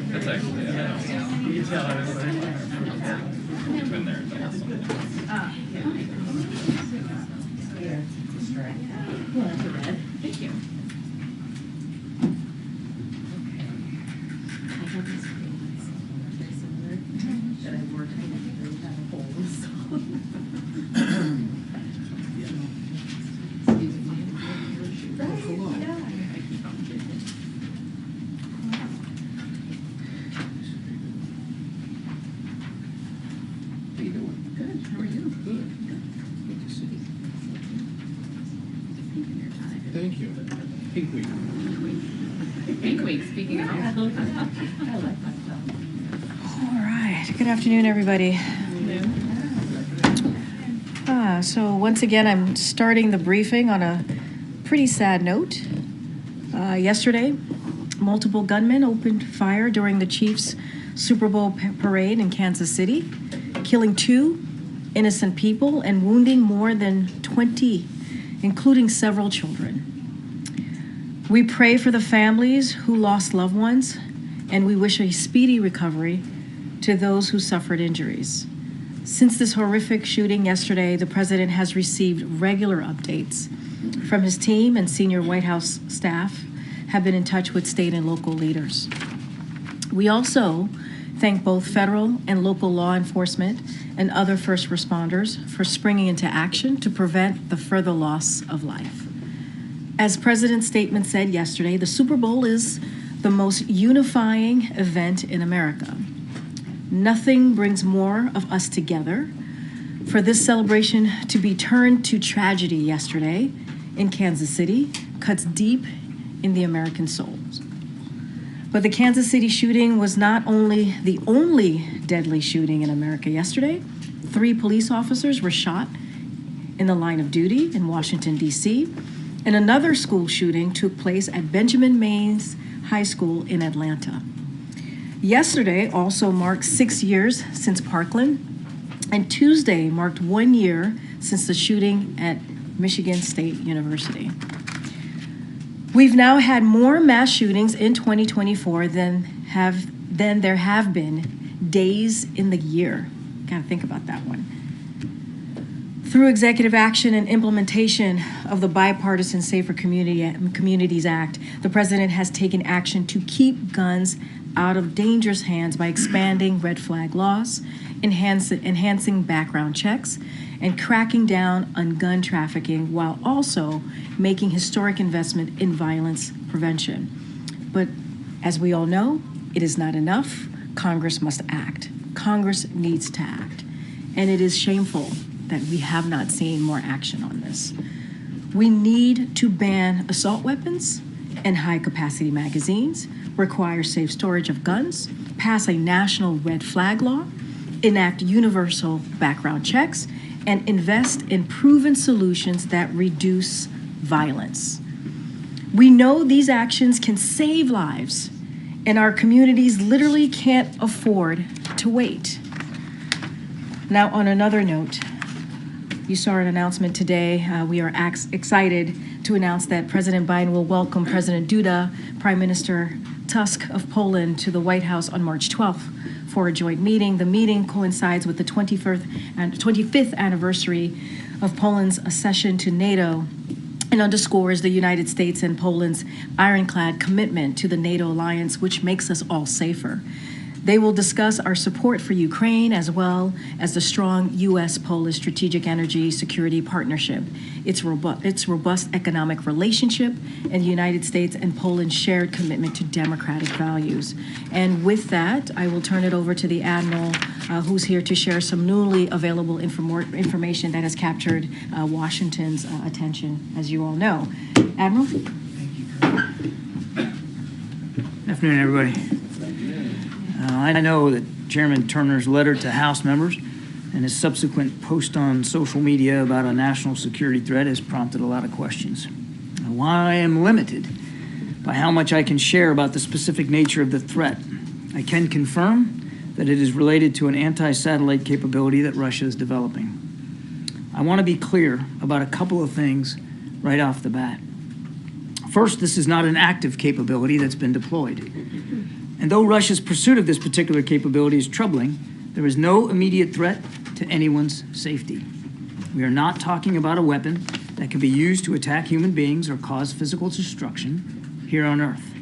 That's actually, you can tell everybody. You've been there. Thank you. I have these ones very similar that I worked with really have holes. How you doing? Good. How are you? Good. Good to see you. Pink in your tie. Thank you. Pink week. Pink week. Speaking of, I like that stuff. All right. Good afternoon, everybody. So once again, I'm starting the briefing on a pretty sad note. Yesterday, multiple gunmen opened fire during the Chiefs' Super Bowl parade in Kansas City, killing 2 innocent people and wounding more than 20, including several children. We pray for the families who lost loved ones, and we wish a speedy recovery to those who suffered injuries. Since this horrific shooting yesterday, the president has received regular updates from his team, and senior White House staff have been in touch with state and local leaders. We also thank both federal and local law enforcement and other first responders for springing into action to prevent the further loss of life. As President's statement said yesterday, the Super Bowl is the most unifying event in America. Nothing brings more of us together. For this celebration to be turned to tragedy yesterday in Kansas City cuts deep in the American souls. But the Kansas City shooting was not only the only deadly shooting in America yesterday. 3 police officers were shot in the line of duty in Washington, D.C., and another school shooting took place at Benjamin Maines High School in Atlanta. Yesterday also marked 6 years since Parkland, and Tuesday marked 1 year since the shooting at Michigan State University. We've now had more mass shootings in 2024 than there have been days in the year. Gotta think about that one. Through executive action and implementation of the bipartisan Safer Communities Act, the president has taken action to keep guns out of dangerous hands by expanding red flag laws, enhancing background checks, and cracking down on gun trafficking, while also making historic investment in violence prevention. But as we all know, it is not enough. Congress must act. Congress needs to act. And it is shameful that we have not seen more action on this. We need to ban assault weapons and high-capacity magazines, require safe storage of guns, pass a national red flag law, enact universal background checks, and invest in proven solutions that reduce violence. We know these actions can save lives, and our communities literally can't afford to wait. Now, on another note, you saw an announcement today. We are excited to announce that President Biden will welcome President Duda, Prime Minister Tusk of Poland, to the White House on March 12th for a joint meeting. The meeting coincides with the 25th anniversary of Poland's accession to NATO and underscores the United States and Poland's ironclad commitment to the NATO alliance, which makes us all safer. They will discuss our support for Ukraine as well as the strong U.S.-Polish strategic energy security partnership, its robust economic relationship, and the United States and Poland's shared commitment to democratic values. And with that, I will turn it over to the Admiral, who's here to share some newly available information that has captured Washington's attention, as you all know. Admiral? Good afternoon, everybody. I know that Chairman Turner's letter to House members and his subsequent post on social media about a national security threat has prompted a lot of questions. While I am limited by how much I can share about the specific nature of the threat, I can confirm that it is related to an anti-satellite capability that Russia is developing. I want to be clear about a couple of things right off the bat. First, this is not an active capability that's been deployed. And though Russia's pursuit of this particular capability is troubling, there is no immediate threat to anyone's safety. We are not talking about a weapon that can be used to attack human beings or cause physical destruction here on Earth.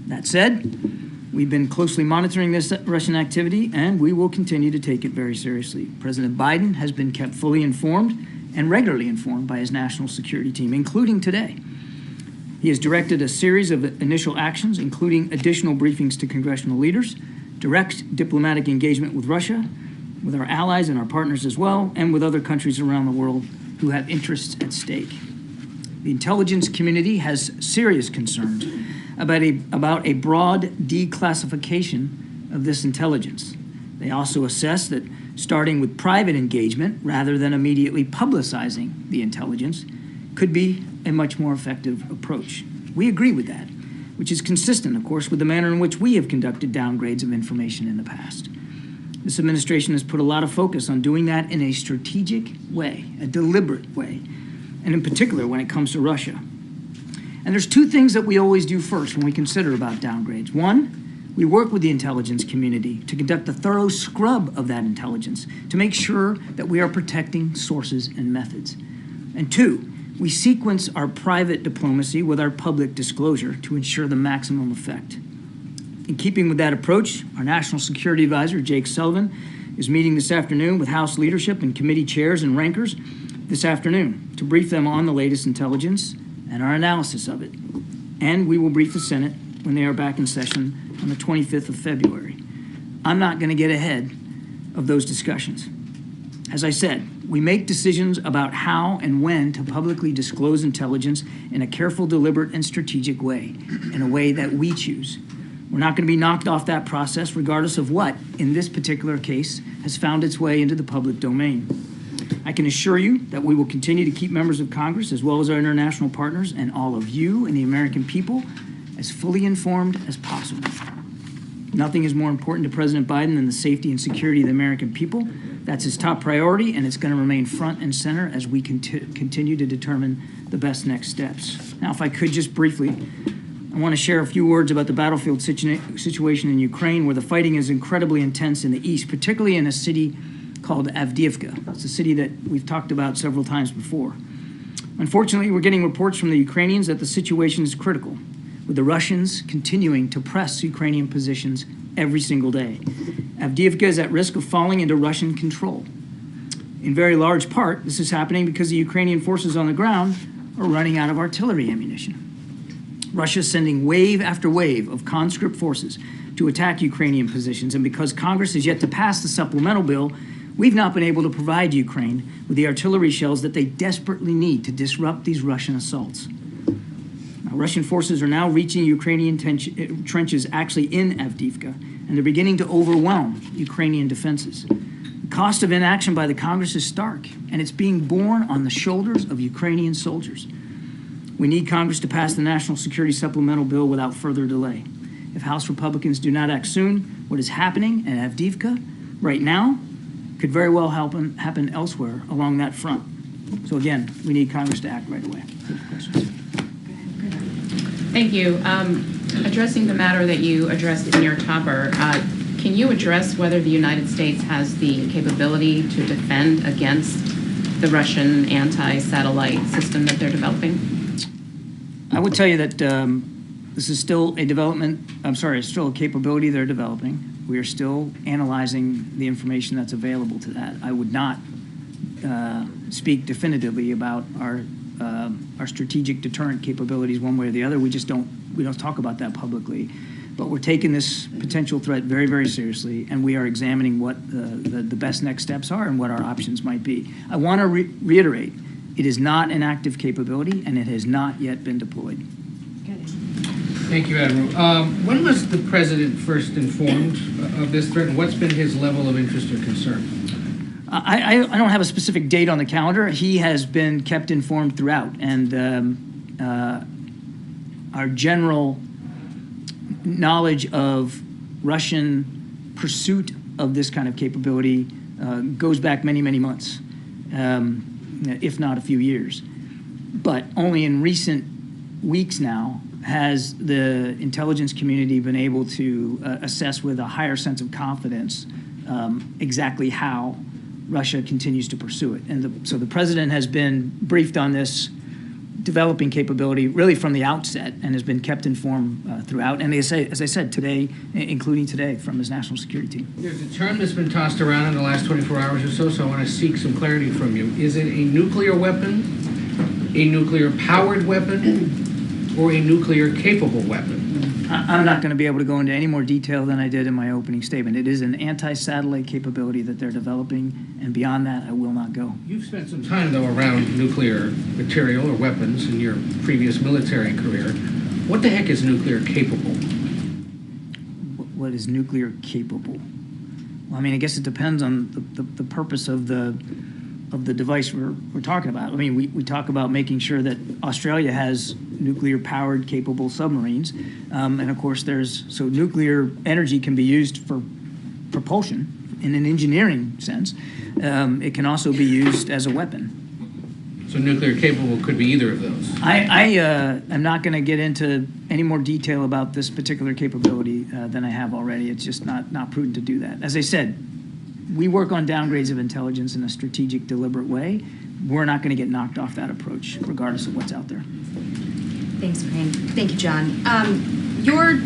That said, we've been closely monitoring this Russian activity, and we will continue to take it very seriously. President Biden has been kept fully informed and regularly informed by his national security team, including today. He has directed a series of initial actions, including additional briefings to congressional leaders, direct diplomatic engagement with Russia, with our allies and our partners as well, and with other countries around the world who have interests at stake. The intelligence community has serious concerns about a broad declassification of this intelligence. They also assess that starting with private engagement rather than immediately publicizing the intelligence could be a much more effective approach. We agree with that, which is consistent, of course, with the manner in which we have conducted downgrades of information in the past. This administration has put a lot of focus on doing that in a strategic way, a deliberate way, and in particular when it comes to Russia. And there's two things that we always do first when we consider about downgrades. One, we work with the intelligence community to conduct a thorough scrub of that intelligence to make sure that we are protecting sources and methods. And two, we sequence our private diplomacy with our public disclosure to ensure the maximum effect. In keeping with that approach, our National Security Advisor, Jake Sullivan, is meeting this afternoon with House leadership and committee chairs and rankers this afternoon to brief them on the latest intelligence and our analysis of it. And we will brief the Senate when they are back in session on the 25th of February. I'm not going to get ahead of those discussions. As I said, we make decisions about how and when to publicly disclose intelligence in a careful, deliberate, and strategic way, in a way that we choose. We're not going to be knocked off that process regardless of what, in this particular case, has found its way into the public domain. I can assure you that we will continue to keep members of Congress, as well as our international partners, and all of you and the American people, as fully informed as possible. Nothing is more important to President Biden than the safety and security of the American people. That's his top priority, and it's going to remain front and center as we continue to determine the best next steps. Now, if I could just briefly, I want to share a few words about the battlefield situation in Ukraine, where the fighting is incredibly intense in the east, particularly in a city called Avdiivka. It's a city that we've talked about several times before. Unfortunately, we're getting reports from the Ukrainians that the situation is critical, with the Russians continuing to press Ukrainian positions every single day. Avdiivka is at risk of falling into Russian control. In very large part, this is happening because the Ukrainian forces on the ground are running out of artillery ammunition. Russia is sending wave after wave of conscript forces to attack Ukrainian positions, and because Congress has yet to pass the supplemental bill, we've not been able to provide Ukraine with the artillery shells that they desperately need to disrupt these Russian assaults. Russian forces are now reaching Ukrainian trenches actually in Avdiivka, and they're beginning to overwhelm Ukrainian defenses. The cost of inaction by the Congress is stark, and it's being borne on the shoulders of Ukrainian soldiers. We need Congress to pass the National Security Supplemental Bill without further delay. If House Republicans do not act soon, what is happening in Avdiivka right now could very well happen elsewhere along that front. So again, we need Congress to act right away. Questions? Thank you. Addressing the matter that you addressed in your topper, can you address whether the United States has the capability to defend against the Russian anti-satellite system that they're developing? I would tell you that this is still it's still a capability they're developing. We are still analyzing the information that's available to that. I would not speak definitively about our strategic deterrent capabilities one way or the other. We don't talk about that publicly. But we're taking this potential threat very, very seriously, and we are examining what the best next steps are and what our options might be. I want to reiterate, it is not an active capability, and it has not yet been deployed. Thank you, Admiral. When was the president first informed of this threat, and what's been his level of interest or concern? I don't have a specific date on the calendar. He has been kept informed throughout, and our general knowledge of Russian pursuit of this kind of capability goes back many, many months, if not a few years. But only in recent weeks now has the intelligence community been able to assess with a higher sense of confidence exactly how Russia continues to pursue it. And so the president has been briefed on this developing capability really from the outset and has been kept informed throughout. And as I said, today, including today, from his national security team. There's a term that's been tossed around in the last 24 hours or so I want to seek some clarity from you. Is it a nuclear weapon, a nuclear-powered weapon, or a nuclear-capable weapon? I'm not going to be able to go into any more detail than I did in my opening statement. It is an anti-satellite capability that they're developing, and beyond that, I will not go. You've spent some time, though, around nuclear material or weapons in your previous military career. What the heck is nuclear capable? What is nuclear capable? Well, I mean, I guess it depends on the purpose of the device we're talking about. I mean, we talk about making sure that Australia has nuclear-powered capable submarines, and of course so nuclear energy can be used for propulsion in an engineering sense. It can also be used as a weapon. So nuclear capable could be either of those. I am not going to get into any more detail about this particular capability than I have already. It's just not prudent to do that. As I said, we work on downgrades of intelligence in a strategic, deliberate way. We're not going to get knocked off that approach, regardless of what's out there. Thanks, Karine. Thank you, John. Your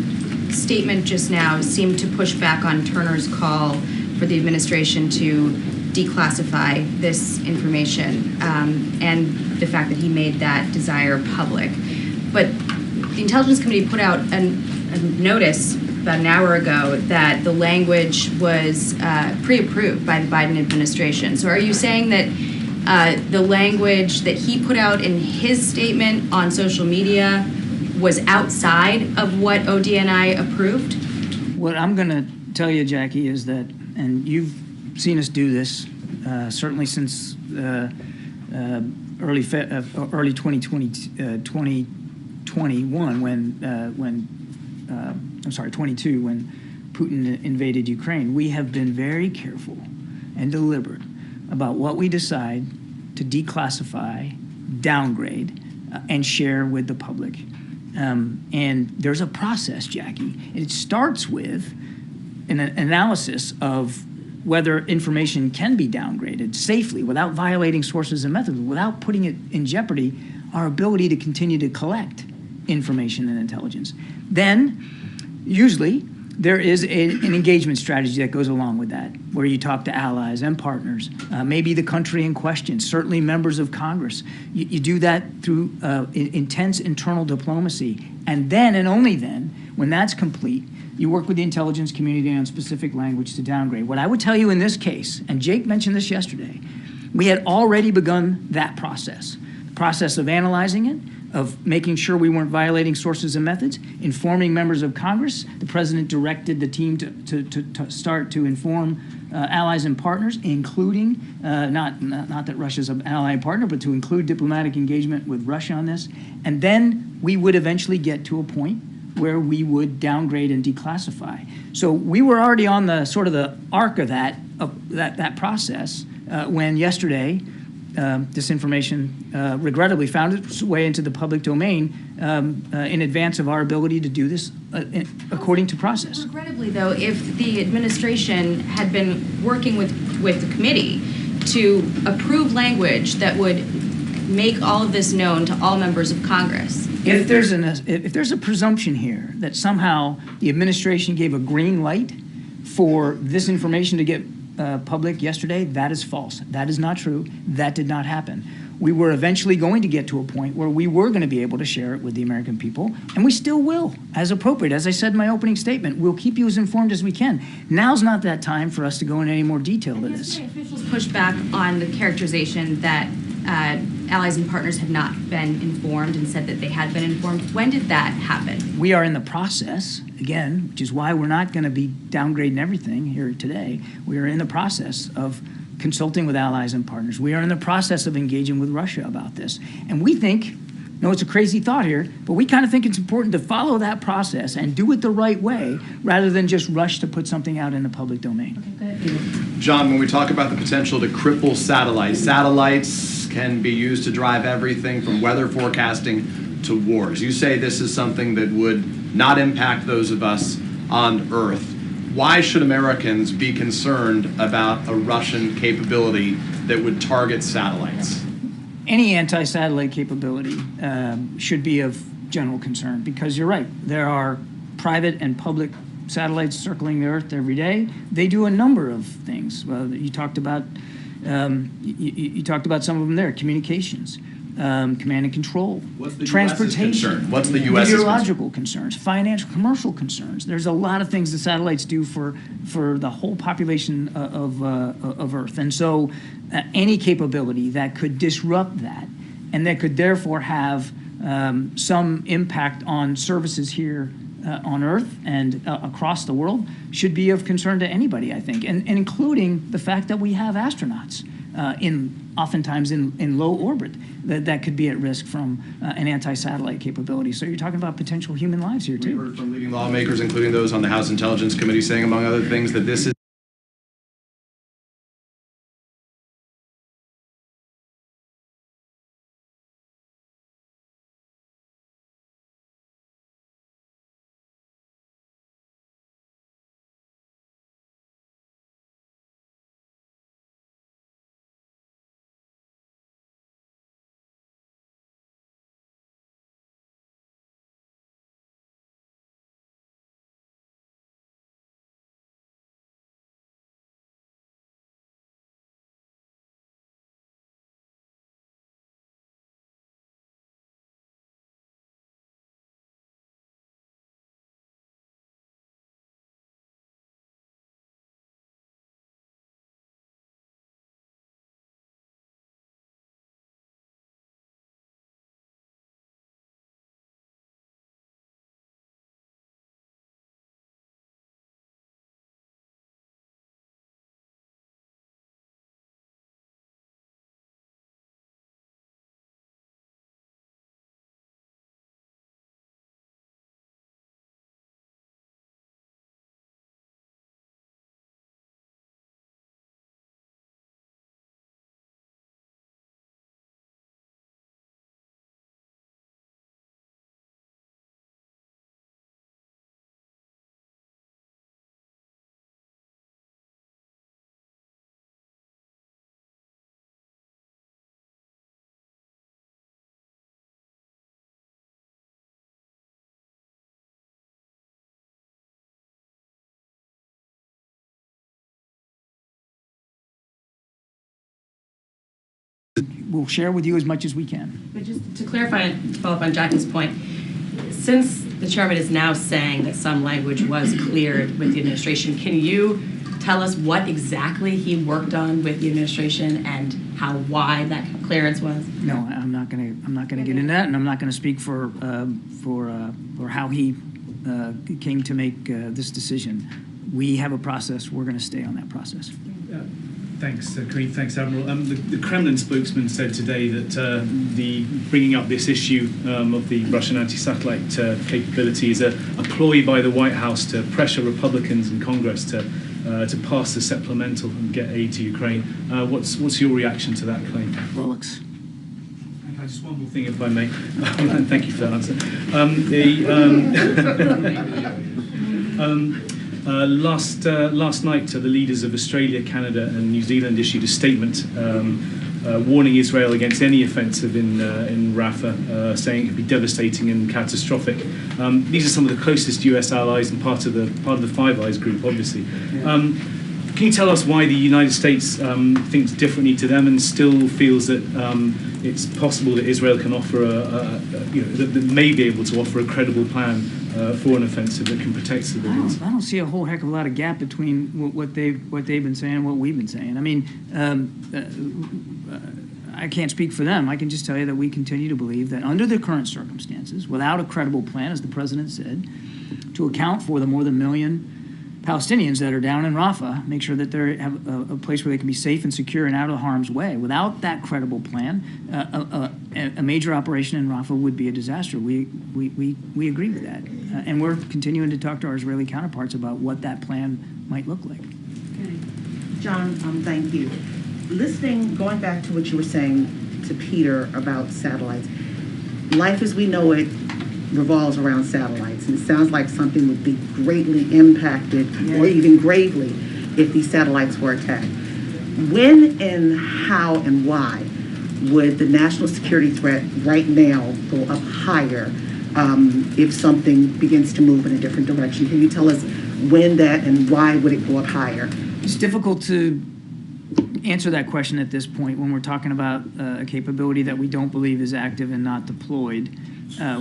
statement just now seemed to push back on Turner's call for the administration to declassify this information and the fact that he made that desire public. But the Intelligence Committee put out a notice about an hour ago that the language was pre-approved by the Biden administration. So are you saying that the language that he put out in his statement on social media was outside of what ODNI approved? What I'm going to tell you, Jackie, is that, and you've seen us do this, certainly since early 2021 22, when Putin invaded Ukraine. We have been very careful and deliberate about what we decide to declassify, downgrade, and share with the public. And there's a process, Jackie. It starts with an analysis of whether information can be downgraded safely without violating sources and methods, without putting it in jeopardy our ability to continue to collect information and intelligence. Then, usually, there is an engagement strategy that goes along with that, where you talk to allies and partners, maybe the country in question, certainly members of Congress. You do that through intense internal diplomacy. And then, and only then, when that's complete, you work with the intelligence community on specific language to downgrade. What I would tell you in this case, and Jake mentioned this yesterday, we had already begun that process. The process of analyzing it, of making sure we weren't violating sources and methods, informing members of Congress. The president directed the team to start to inform allies and partners, including, not that Russia's an ally and partner, but to include diplomatic engagement with Russia on this. And then we would eventually get to a point where we would downgrade and declassify. So we were already on the sort of the arc of that process when yesterday this information regrettably found its way into the public domain in advance of our ability to do this according to process. Regrettably, though, if the administration had been working with the committee to approve language that would make all of this known to all members of Congress. If there's a presumption here that somehow the administration gave a green light for this information to get public yesterday, that is false. That is not true. That did not happen. We were eventually going to get to a point where we were going to be able to share it with the American people, and we still will, as appropriate. As I said in my opening statement, we'll keep you as informed as we can. Now's not that time for us to go into any more detail to this. Yesterday, officials pushed back on the characterization that allies and partners have not been informed and said that they had been informed. When did that happen? We are in the process, again, which is why we're not going to be downgrading everything here today. We are in the process of consulting with allies and partners. We are in the process of engaging with Russia about this. And we think, no, it's a crazy thought here, but we kind of think it's important to follow that process and do it the right way rather than just rush to put something out in the public domain. Okay, go ahead, Peter. John, when we talk about the potential to cripple satellites can be used to drive everything from weather forecasting to wars. You say this is something that would not impact those of us on Earth. Why should Americans be concerned about a Russian capability that would target satellites? Any anti-satellite capability should be of general concern because you're right. There are private and public satellites circling the Earth every day. They do a number of things. Well, you talked about you talked about some of them there. Communications, command and control, What's the transportation. US's concern? What's the US's meteorological concerns, financial, commercial concerns. There's a lot of things the satellites do for the whole population of Earth, and so any capability that could disrupt that, and that could therefore have some impact on services here on Earth and across the world, should be of concern to anybody, I think, and including the fact that we have astronauts oftentimes in low orbit that could be at risk from an anti-satellite capability. So you're talking about potential human lives here, too. We heard from leading lawmakers, including those on the House Intelligence Committee, saying, among other things, that this is We'll share with you as much as we can. But just to clarify and to follow up on Jackie's point, since the chairman is now saying that some language was cleared with the administration, can you tell us what exactly he worked on with the administration and how wide that clearance was? No, I'm not going to get into that, and I'm not going to speak for how he came to make this decision. We have a process. We're going to stay on that process. Thanks, Karine. Thanks, Admiral. The Kremlin spokesman said today that the bringing up this issue of the Russian anti-satellite capability is a ploy by the White House to pressure Republicans in Congress to pass the supplemental and get aid to Ukraine. What's your reaction to that claim? Bullocks. Just one more thing, if I may. Thank you for that answer. Last night, the leaders of Australia, Canada, and New Zealand issued a statement warning Israel against any offensive in Rafah, saying it could be devastating and catastrophic. These are some of the closest U.S. allies and part of the Five Eyes group, obviously. Can you tell us why the United States thinks differently to them and still feels that it's possible that Israel can offer that may be able to offer a credible plan for an offensive that can protect civilians? I don't see a whole heck of a lot of gap between what they've been saying and what we've been saying. I mean, I can't speak for them. I can just tell you that we continue to believe that under the current circumstances, without a credible plan, as the president said, to account for the more than 1 million Palestinians that are down in Rafah, make sure that they have a place where they can be safe and secure and out of harm's way. Without that credible plan, a major operation in Rafah would be a disaster. We agree with that. And we're continuing to talk to our Israeli counterparts about what that plan might look like. Okay. John, thank you. Going back to what you were saying to Peter about satellites, life as we know it revolves around satellites, and it sounds like something would be greatly impacted or even gravely if these satellites were attacked. When and how and why would the national security threat right now go up higher if something begins to move in a different direction? Can you tell us when that and why would it go up higher? It's difficult to answer that question at this point when we're talking about a capability that we don't believe is active and not deployed.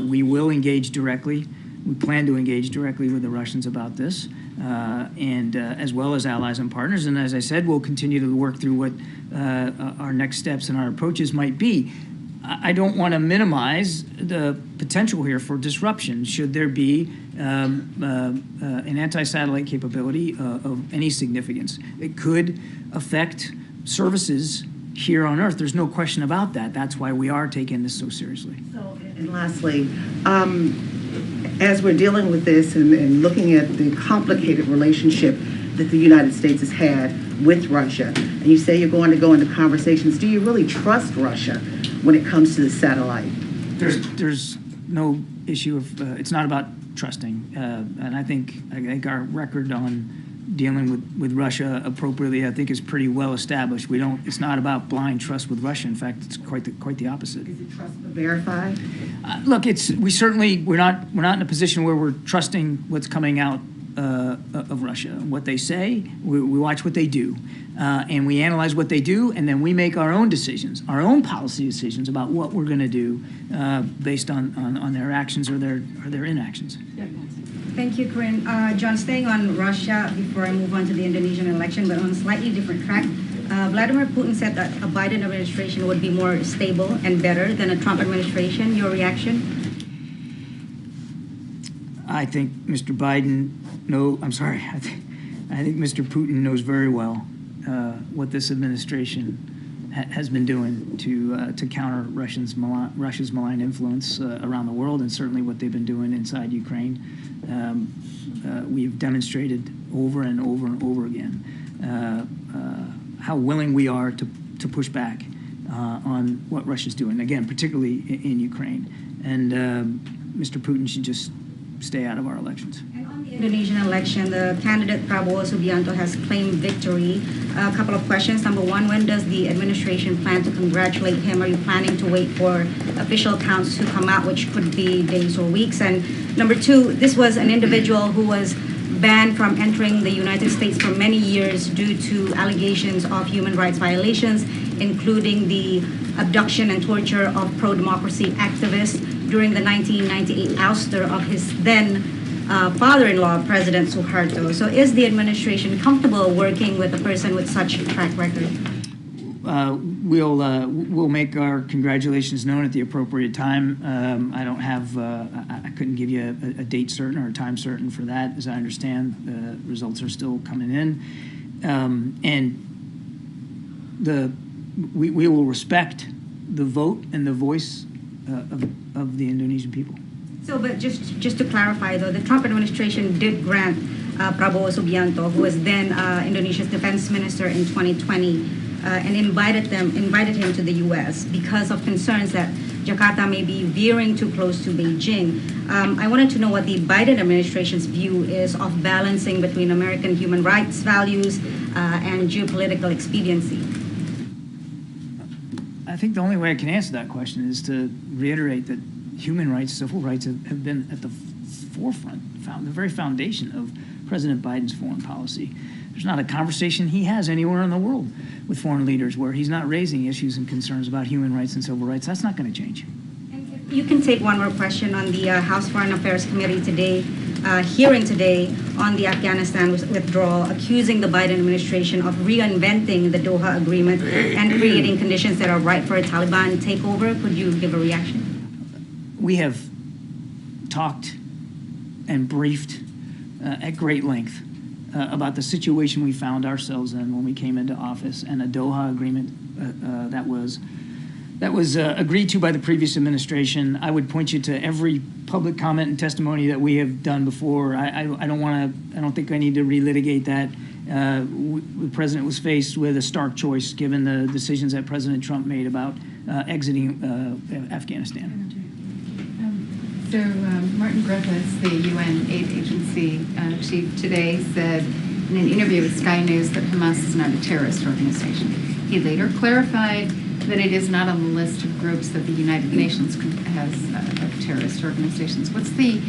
We will engage directly. We plan to engage directly with the Russians about this, and as well as allies and partners. And as I said, we'll continue to work through what our next steps and our approaches might be. I don't want to minimize the potential here for disruption should there be an anti-satellite capability of any significance. It could affect services here on Earth. There's no question about that. That's why we are taking this so seriously. And lastly, as we're dealing with this and looking at the complicated relationship that the United States has had with Russia, and you say you're going to go into conversations, do you really trust Russia when it comes to the satellite? There's no issue of, it's not about trusting. And I think our record on dealing with Russia appropriately, I think, is pretty well established. It's not about blind trust with Russia. In fact, it's quite the opposite. Is it trust but verify? Look, we're not in a position where we're trusting what's coming out of Russia. What they say, we watch what they do, and we analyze what they do, and then we make our own decisions, our own policy decisions about what we're going to do based on their actions or their inactions. Thank you, Karine. John, staying on Russia before I move on to the Indonesian election, but on a slightly different track. Vladimir Putin said that a Biden administration would be more stable and better than a Trump administration. Your reaction? I think Mr. Biden, I think Mr. Putin knows very well what this administration has been doing to counter Russia's malign influence around the world, and certainly what they've been doing inside Ukraine. We've demonstrated over and over and over again how willing we are to push back on what Russia's doing, again, particularly in Ukraine. And Mr. Putin should just stay out of our elections. And on the Indonesian election, the candidate Prabowo Subianto has claimed victory. A couple of questions. Number one, when does the administration plan to congratulate him? Are you planning to wait for official counts to come out, which could be days or weeks? And number two, this was an individual who was banned from entering the United States for many years due to allegations of human rights violations, including the abduction and torture of pro-democracy activists during the 1998 ouster of his then father-in-law, President Suharto. So is the administration comfortable working with a person with such a track record? We'll make our congratulations known at the appropriate time. I couldn't give you a date certain or a time certain for that. As I understand, the results are still coming in, and we will respect the vote and the voice of the Indonesian people. So, but just to clarify, though, the Trump administration did grant Prabowo Subianto, who was then Indonesia's defense minister in 2020, and invited him to the U.S. because of concerns that Jakarta may be veering too close to Beijing. I wanted to know what the Biden administration's view is of balancing between American human rights values and geopolitical expediency. I think the only way I can answer that question is to reiterate that human rights, civil rights have been at the forefront, the very foundation of President Biden's foreign policy. There's not a conversation he has anywhere in the world with foreign leaders where he's not raising issues and concerns about human rights and civil rights. That's not going to change. And if you can take one more question on the House Foreign Affairs Committee today. hearing today on the Afghanistan withdrawal, accusing the Biden administration of reinventing the Doha Agreement and creating conditions that are ripe for a Taliban takeover. Could you give a reaction? We have talked and briefed at great length about the situation we found ourselves in when we came into office, and a Doha agreement that was agreed to by the previous administration. I would point you to every public comment and testimony that we have done before. I don't think I need to relitigate that. The president was faced with a stark choice given the decisions that President Trump made about exiting Afghanistan. So Martin Griffiths, the UN aid agency chief, today said in an interview with Sky News that Hamas is not a terrorist organization. He later clarified that it is not on the list of groups that the United Nations has of terrorist organizations. What's the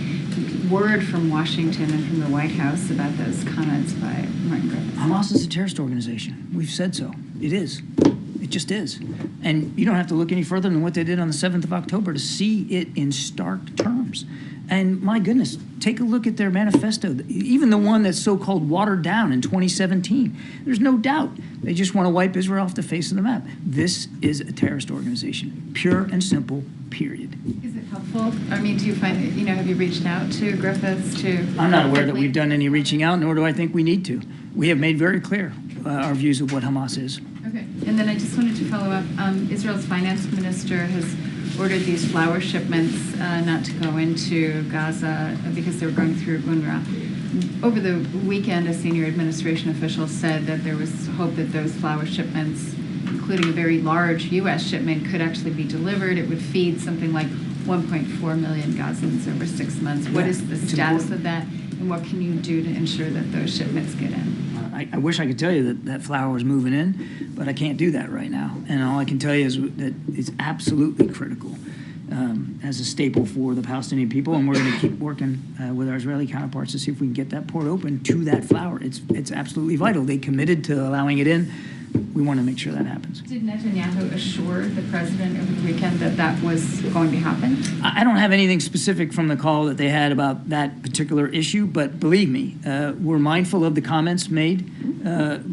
word from Washington and from the White House about those comments by Martin Griffiths? Hamas is a terrorist organization. We've said so. It is. It just is. And you don't have to look any further than what they did on the 7th of October to see it in stark terms. And my goodness, take a look at their manifesto, even the one that's so-called watered down in 2017. There's no doubt they just want to wipe Israel off the face of the map. This is a terrorist organization, pure and simple, period. Is it helpful? I mean, do you find that, have you reached out to Griffiths to... I'm not aware that we've done any reaching out, nor do I think we need to. We have made very clear our views of what Hamas is. Okay, and then I just wanted to follow up. Israel's finance minister has ordered these flour shipments not to go into Gaza because they were going through UNRWA. Over the weekend, a senior administration official said that there was hope that those flour shipments, including a very large U.S. shipment, could actually be delivered. It would feed something like 1.4 million Gazans over 6 months. What is the status of that, and what can you do to ensure that those shipments get in? I wish I could tell you that flour is moving in, but I can't do that right now. And all I can tell you is that it's absolutely critical as a staple for the Palestinian people, and we're going to keep working with our Israeli counterparts to see if we can get that port open to that flour. It's absolutely vital. They committed to allowing it in. We want to make sure that happens. Did Netanyahu assure the president over the weekend that that was going to happen? I don't have anything specific from the call that they had about that particular issue, but believe me, we're mindful of the comments made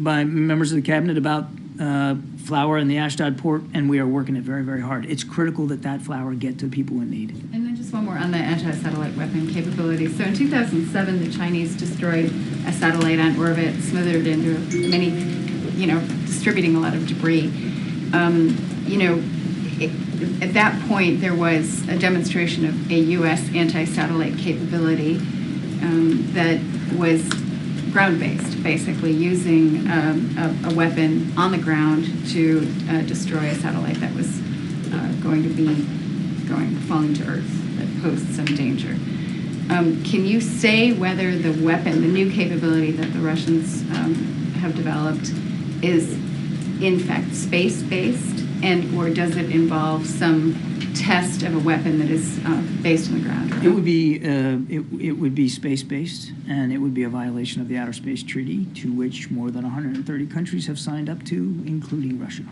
by members of the cabinet about flour in the Ashdod port, and we are working it very, very hard. It's critical that that flour get to people in need. And then just one more on the anti-satellite weapon capability. So in 2007, the Chinese destroyed a satellite on orbit, smothered into many, distributing a lot of debris. At that point, there was a demonstration of a U.S. anti-satellite capability that was ground-based, basically using a weapon on the ground to destroy a satellite that was going to be falling to Earth that posed some danger. Can you say whether the weapon, the new capability that the Russians have developed, is in fact space-based, or does it involve some test of a weapon that is based on the ground? It would be it would be space-based, and it would be a violation of the Outer Space Treaty, to which more than 130 countries have signed up to, including Russia.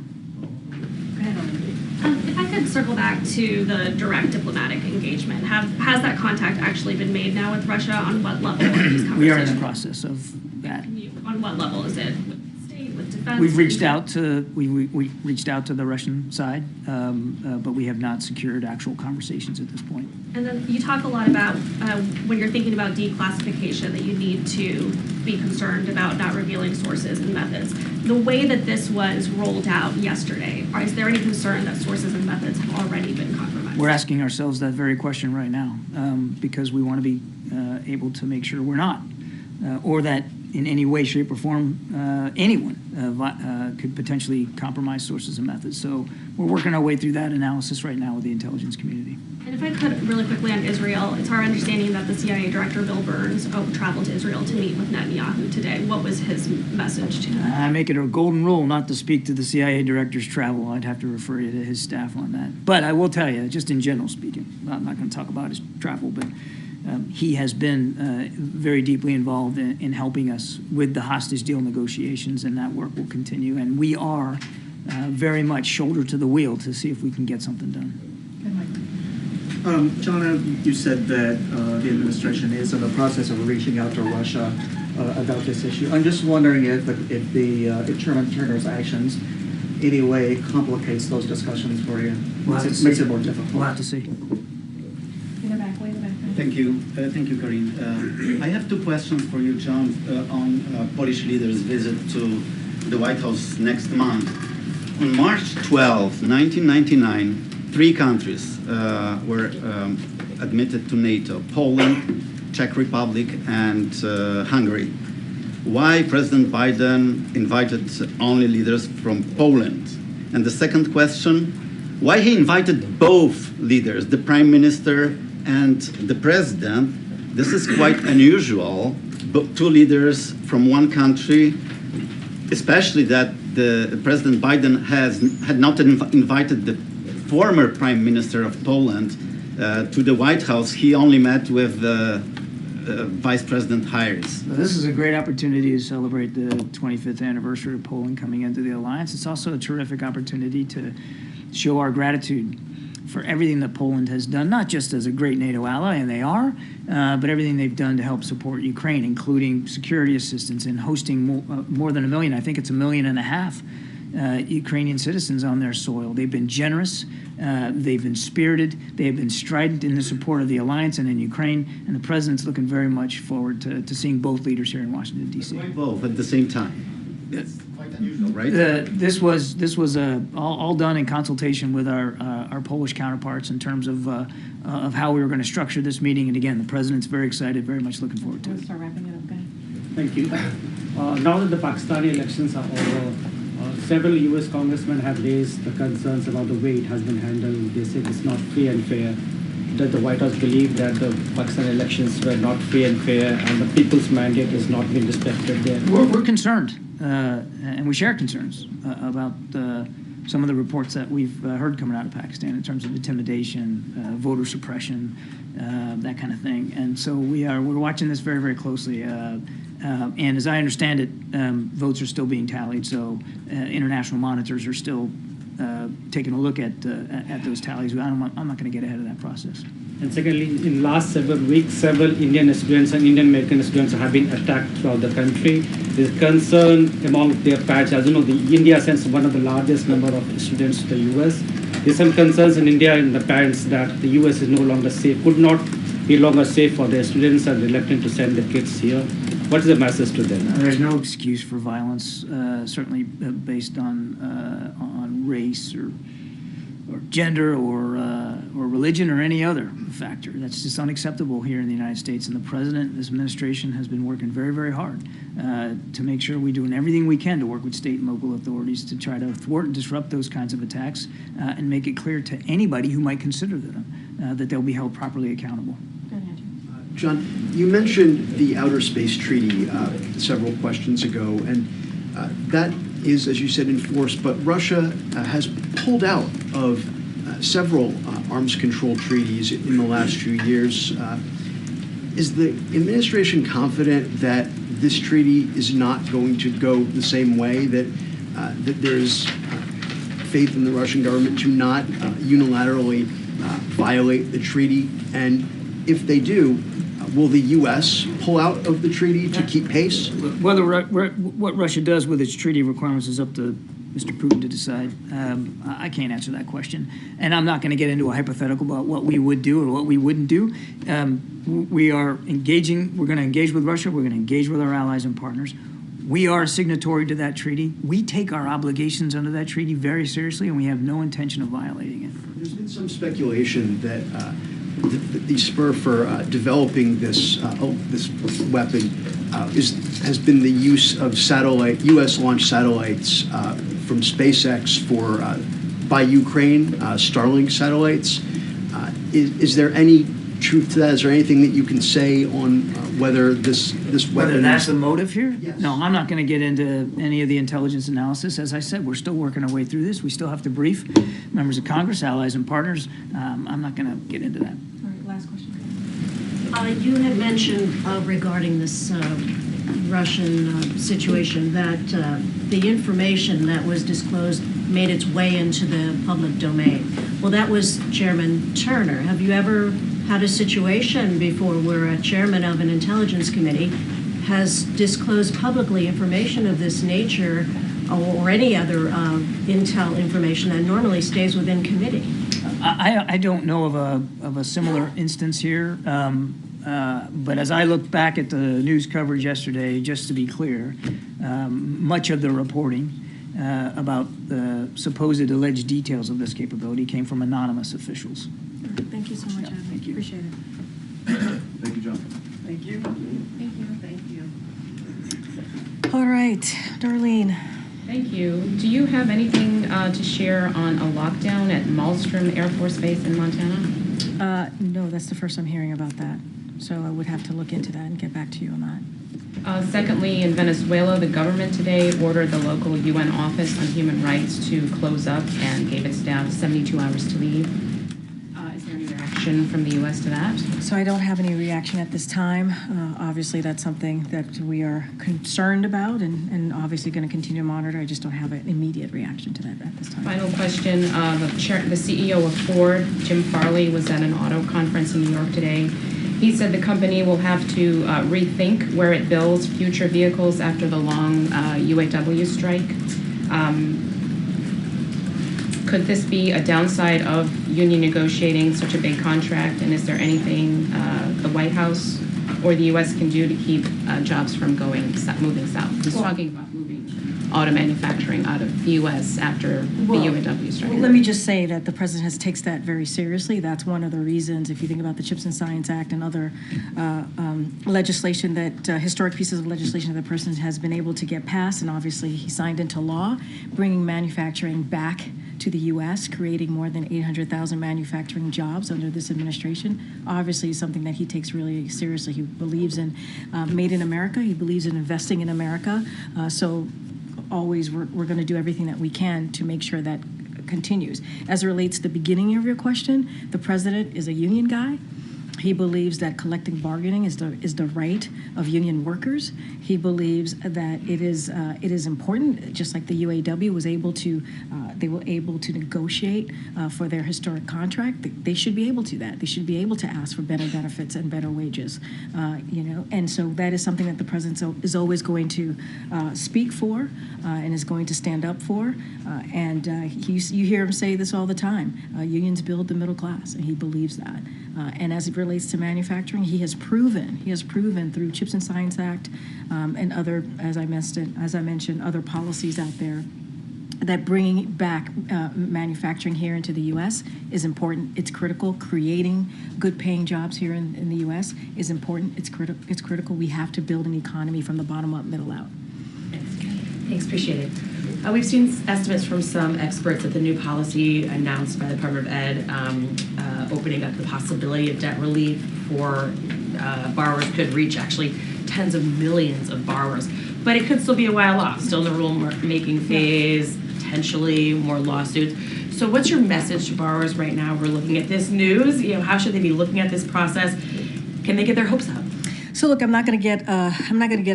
If I could circle back to the direct diplomatic engagement, has that contact actually been made now with Russia? On what level are these conversations? We are in the process of that. On what level is it? With state, with defense? We've reached out to we reached out to the Russian side, but we have not secured actual conversations at this point. And then you talk a lot about when you're thinking about declassification that you need to be concerned about not revealing sources and methods. The way that this was rolled out yesterday, is there any concern that sources and methods have already been compromised? We're asking ourselves that very question right now because we want to be able to make sure we're not, or that in any way, shape, or form anyone could potentially compromise sources and methods. So we're working our way through that analysis right now with the intelligence community. And if I could, really quickly on Israel, it's our understanding that the CIA Director, Bill Burns, traveled to Israel to meet with Netanyahu today. What was his message to him? I make it a golden rule not to speak to the CIA Director's travel. I'd have to refer you to his staff on that. But I will tell you, just in general speaking, I'm not going to talk about his travel, but he has been very deeply involved in helping us with the hostage deal negotiations, and that work will continue. And we are very much shoulder to the wheel to see if we can get something done. Good, Michael. John, you said that the administration is in the process of reaching out to Russia about this issue. I'm just wondering if Chairman Turner's actions in any way complicates those discussions for you, makes it more difficult. We'll have to see. In the back, way in the back. Thank you, Karine. I have two questions for you, John, on Polish leaders' visit to the White House next month. On March 12, 1999, 3 countries were admitted to NATO: Poland, Czech Republic, and Hungary. Why President Biden invited only leaders from Poland? And the second question, why he invited both leaders, the Prime Minister and the President? This is quite unusual, but 2 leaders from one country, especially that the President Biden had not invited the former Prime Minister of Poland to the White House. He only met with Vice President Harris. This is a great opportunity to celebrate the 25th anniversary of Poland coming into the alliance. It's also a terrific opportunity to show our gratitude for everything that Poland has done, not just as a great NATO ally, and they are, but everything they've done to help support Ukraine, including security assistance and hosting more than 1 million, I think it's 1.5 million, Ukrainian citizens on their soil. They've been generous, they've been spirited, they have been strident in the support of the alliance and in Ukraine, and the president's looking very much forward to seeing both leaders here in Washington, D.C. Both at the same time. That's quite unusual, right? This was all done in consultation with our Polish counterparts in terms of how we were going to structure this meeting. And again, the president's very excited, very much looking forward to it. Start wrapping it up, guys. Thank you. Now that the Pakistani elections are over, several U.S. congressmen have raised the concerns about the way it has been handled. They say it's not free and fair. Does the White House believe that the Pakistan elections were not free and fair and the people's mandate is not being respected there? We're concerned, and we share concerns about some of the reports that we've heard coming out of Pakistan in terms of intimidation, voter suppression, that kind of thing. And so we're watching this very, very closely. And as I understand it, votes are still being tallied, so international monitors are still taking a look at those tallies. I'm not going to get ahead of that process. And secondly, in last several weeks, several Indian students and Indian American students have been attacked throughout the country. There's concern among their parents. As you know, India sends one of the largest number of students to the U.S. There's some concerns in India and the parents that the U.S. is no longer safe, could not be longer safe for their students and reluctant to send their kids here. What is the message to them? There's no excuse for violence, certainly based on race or gender or religion or any other factor. That's just unacceptable here in the United States. And the president, this administration, has been working very, very hard to make sure we're doing everything we can to work with state and local authorities to try to thwart and disrupt those kinds of attacks and make it clear to anybody who might consider them that they'll be held properly accountable. John, you mentioned the Outer Space Treaty several questions ago, and that is, as you said, enforced, but Russia has pulled out of several arms control treaties in the last few years. Is the administration confident that this treaty is not going to go the same way, that there's faith in the Russian government to not unilaterally violate the treaty? And if they do, will the U.S. pull out of the treaty to keep pace? Whether what Russia does with its treaty requirements is up to Mr. Putin to decide. I can't answer that question. And I'm not going to get into a hypothetical about what we would do or what we wouldn't do. We are engaging. We're going to engage with Russia. We're going to engage with our allies and partners. We are a signatory to that treaty. We take our obligations under that treaty very seriously, and we have no intention of violating it. There's been some speculation that the spur for developing this weapon has been the use of U.S. launched satellites from SpaceX by Ukraine, Starlink satellites. Is there any truth to that? Is there anything that you can say on whether this weapon? Whether that's the motive here? Yes. No, I'm not going to get into any of the intelligence analysis. As I said, we're still working our way through this. We still have to brief members of Congress, allies, and partners. I'm not going to get into that. All right, last question. You had mentioned regarding this Russian situation, that the information that was disclosed made its way into the public domain. Well, that was Chairman Turner. Have you ever had a situation before where a chairman of an intelligence committee has disclosed publicly information of this nature or any other intel information that normally stays within committee? I don't know of a similar instance here, but as I look back at the news coverage yesterday, just to be clear, much of the reporting about the supposed alleged details of this capability came from anonymous officials. Thank you so much, Adam. Thank you. Appreciate it. Thank you, John. Thank you. Thank you. Thank you. All right, Darlene. Thank you. Do you have anything to share on a lockdown at Malmstrom Air Force Base in Montana? No, that's the first I'm hearing about that. So I would have to look into that and get back to you on that. Secondly, in Venezuela, the government today ordered the local UN Office on Human Rights to close up and gave its staff 72 hours to leave. Is there any reaction from the U.S. to that? So I don't have any reaction at this time. Obviously, that's something that we are concerned about and obviously going to continue to monitor. I just don't have an immediate reaation to that at this time. Final question. The CEO of Ford, Jim Farley, was at an auto conference in New York today. He said the company will have to rethink where it builds future vehicles after the long UAW strike. Could this be a downside of union negotiating such a big contract? And is there anything the White House or the U.S. can do to keep jobs from moving south? He's talking about moving auto manufacturing out of the U.S. after the UAW strike. Let me just say that the president takes that very seriously. That's one of the reasons, if you think about the Chips and Science Act and other legislation that, historic pieces of legislation that the president has been able to get passed, and obviously he signed into law, bringing manufacturing back to the U.S., creating more than 800,000 manufacturing jobs under this administration, obviously is something that he takes really seriously. He believes in Made in America. He believes in investing in America. So always we're going to do everything that we can to make sure that continues. As it relates to the beginning of your question, the president is a union guy. He believes that collective bargaining is the right of union workers. He believes that it is important, just like the UAW was able to, they were able to negotiate for their historic contract. They should be able to that. They should be able to ask for better benefits and better wages, And so that is something that the president is always going to speak for and is going to stand up for. You hear him say this all the time. Unions build the middle class, and he believes that. And as it relates to manufacturing, he has proven through Chips and Science Act and other, as I mentioned, other policies out there, that bringing back manufacturing here into the U.S. is important. It's critical. Creating good-paying jobs here in the U.S. is important. It's critical. We have to build an economy from the bottom up, middle out. Thanks, appreciate it. We've seen estimates from some experts that the new policy announced by the Department of Ed opening up the possibility of debt relief for borrowers could reach actually tens of millions of borrowers. But it could still be a while off, still in the rule-making phase, potentially more lawsuits. So what's your message to borrowers right now? We're looking at this news. How should they be looking at this process? Can they get their hopes up? So look, I'm not going to get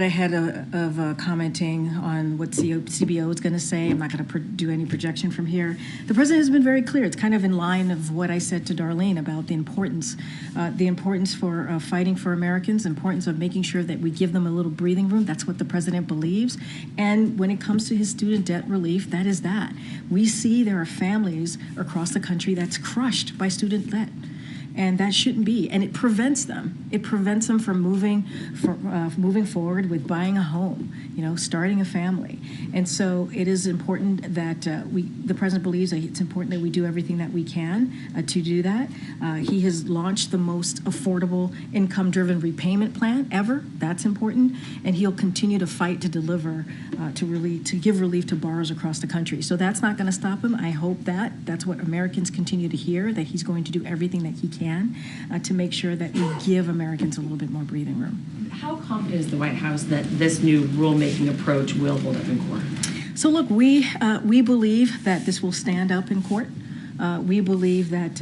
ahead of commenting on what CBO is going to say. I'm not going to do any projection from here. The president has been very clear. It's kind of in line of what I said to Darlene about the importance for fighting for Americans, the importance of making sure that we give them a little breathing room. That's what the president believes. And when it comes to his student debt relief, that is that. We see there are families across the country that's crushed by student debt. And that shouldn't be, and it prevents them. It prevents them from moving forward with buying a home, starting a family. And so it is important that the president believes that it's important that we do everything that we can to do that. He has launched the most affordable income-driven repayment plan ever. That's important, and he'll continue to fight to deliver, to give relief to borrowers across the country. So that's not going to stop him. I hope that's what Americans continue to hear, that he's going to do everything that he can to make sure that we give Americans a little bit more breathing room. How confident is the White House that this new rulemaking approach will hold up in court? So look, we believe that this will stand up in court. We believe that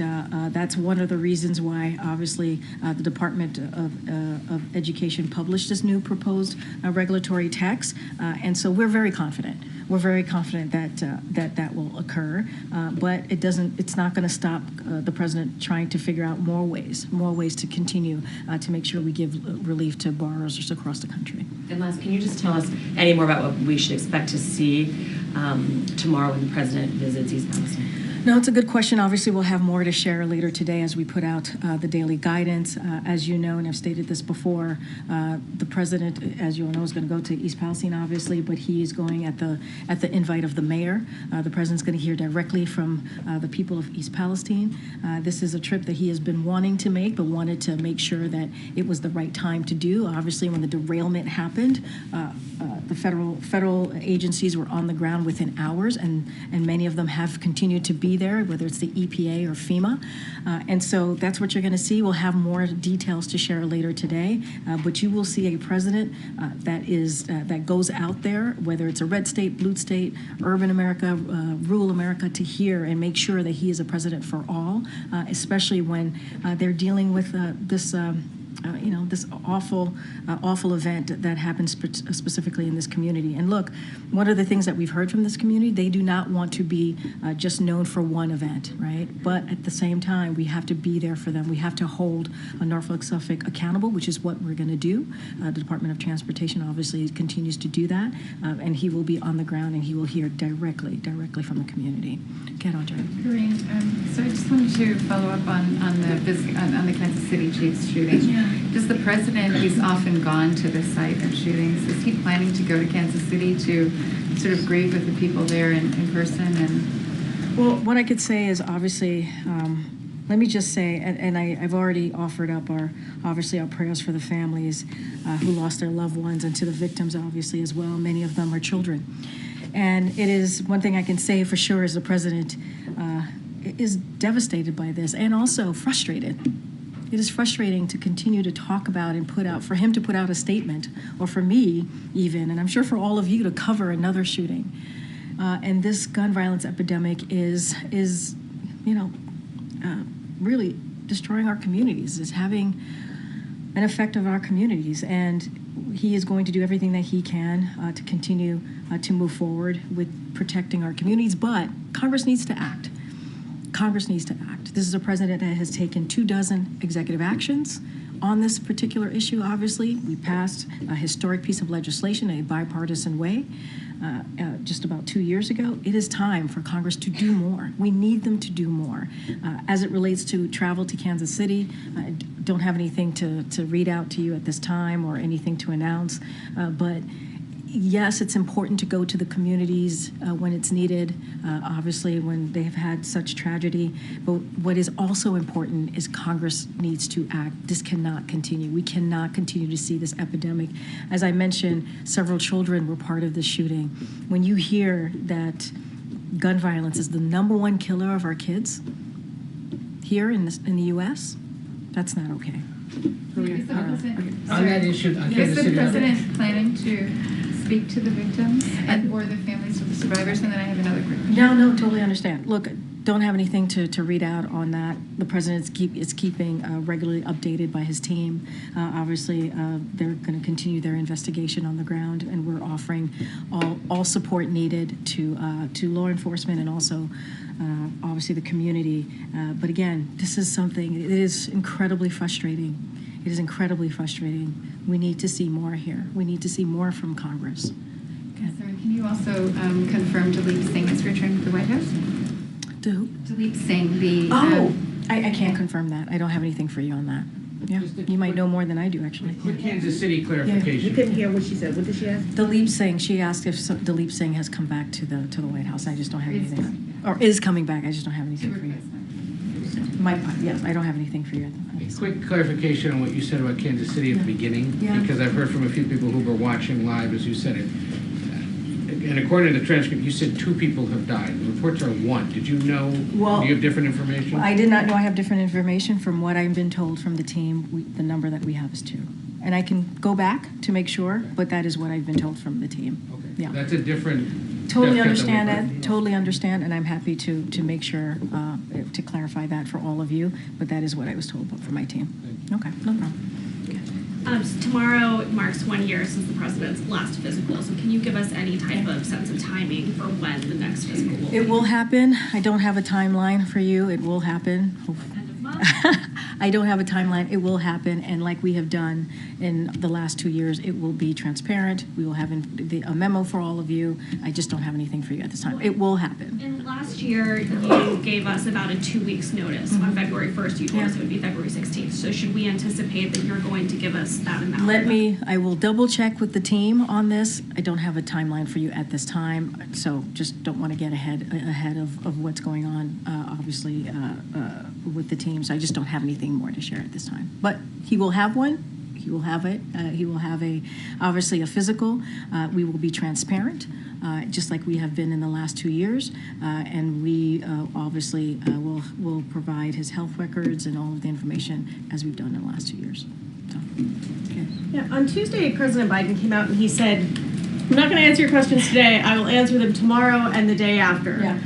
that's one of the reasons why, obviously, the Department of Education published this new proposed regulatory text, and so we're very confident. We're very confident that will occur, but it's not going to stop the president trying to figure out more ways to continue to make sure we give relief to borrowers across the country. And last, can you just tell us any more about what we should expect to see tomorrow when the president visits East Palestine? No, it's a good question. Obviously, we'll have more to share later today as we put out the daily guidance. As you know, and I've stated this before, the president, as you all know, is going to go to East Palestine, obviously, but he is going at the invite of the mayor. The president's going to hear directly from the people of East Palestine. This is a trip that he has been wanting to make, but wanted to make sure that it was the right time to do. Obviously, when the derailment happened, the federal agencies were on the ground within hours, and many of them have continued to be there, whether it's the EPA or FEMA. And so that's what you're going to see. We'll have more details to share later today, but you will see a president that goes out there, whether it's a red state, blue state, urban America, rural America, to hear and make sure that he is a president for all, especially when they're dealing with this awful event that happens specifically in this community. And look, one of the things that we've heard from this community, they do not want to be just known for one event, right? But at the same time, we have to be there for them. We have to hold Norfolk Suffolk accountable, which is what we're going to do. The Department of Transportation obviously continues to do that, and he will be on the ground and he will hear directly from the community. Get on, Jerry. Karine, so I just wanted to follow up on the Kansas City Chiefs shooting. Yeah. Does the president, he's often gone to the site of shootings, is he planning to go to Kansas City to sort of grieve with the people there in person? And well, what I could say is obviously, let me just say, and I've already offered up our prayers for the families who lost their loved ones, and to the victims obviously as well. Many of them are children. And it is one thing I can say for sure is the president is devastated by this and also frustrated. It is frustrating to continue to talk about and for him to put out a statement, or for me even, and I'm sure for all of you, to cover another shooting. And this gun violence epidemic is really destroying our communities. It's having an effect on our communities, and he is going to do everything that he can to continue to move forward with protecting our communities. But Congress needs to act. Congress needs to act. This is a president that has taken 24 executive actions on this particular issue. Obviously, we passed a historic piece of legislation in a bipartisan way just about 2 years ago. It is time for Congress to do more. We need them to do more. As it relates to travel to Kansas City, I don't have anything to read out to you at this time or anything to announce, but yes, it's important to go to the communities when it's needed, obviously when they have had such tragedy. But what is also important is Congress needs to act. This cannot continue. We cannot continue to see this epidemic. As I mentioned, several children were part of this shooting. When you hear that gun violence is the #1 killer of our kids here in the U.S., that's not okay. On that issue, is the president planning to speak to the victims or the families of the survivors? And then I have another quick question. No, totally understand. Look, don't have anything to read out on that. The president is keeping regularly updated by his team. Obviously, they're going to continue their investigation on the ground, and we're offering all support needed to law enforcement and also obviously the community. But again, this is something, it is incredibly frustrating. It is incredibly frustrating. We need to see more here. We need to see more from Congress. Okay. Sorry, can you also confirm Dalip Singh is returning to the White House? Dalip Singh, the... I can't confirm that. I don't have anything for you on that. Yeah, you might know more than I do, actually. Quick Kansas City clarification. You couldn't hear what she said. What did she ask? Dalip Singh. She asked if Dalip Singh has come back to the White House. I just don't have anything. Or is coming back. I just don't have anything for you. I don't have anything for you. Quick clarification on what you said about Kansas City at the beginning, because I've heard from a few people who were watching live as you said it. And according to the transcript, you said 2 people have died. The reports are 1. Did you know? Well, do you have different information? I did not know. I have different information. From what I've been told from the team, the number that we have is 2. And I can go back to make sure, but that is what I've been told from the team. Okay. Yeah. That's a different Totally That's understand definitely that, totally understand, and I'm happy to make sure, to clarify that for all of you, but that is what I was told from my team. Okay, no problem. So tomorrow marks 1 year since the president's last physical. So can you give us any type of sense of timing for when the next physical will be? It will happen. I don't have a timeline for you. It will happen. End of month? I don't have a timeline. It will happen, and like we have done in the last 2 years, it will be transparent. We will have a memo for all of you. I just don't have anything for you at this time. It will happen. And last year, you gave us about a 2 weeks notice. On February 1st, you told us it would be February 16th. So should we anticipate that you're going to give us that amount? I will double check with the team on this. I don't have a timeline for you at this time, so just don't want to get ahead of what's going on, obviously, with the team. So I just don't have anything more to share at this time. But he will have one. He will have it. He will have obviously a physical. We will be transparent, just like we have been in the last 2 years, and we obviously will provide his health records and all of the information as we've done in the last 2 years. So, okay. Yeah, on Tuesday, President Biden came out and he said, "I'm not going to answer your questions today. I will answer them tomorrow and the day after." Yeah.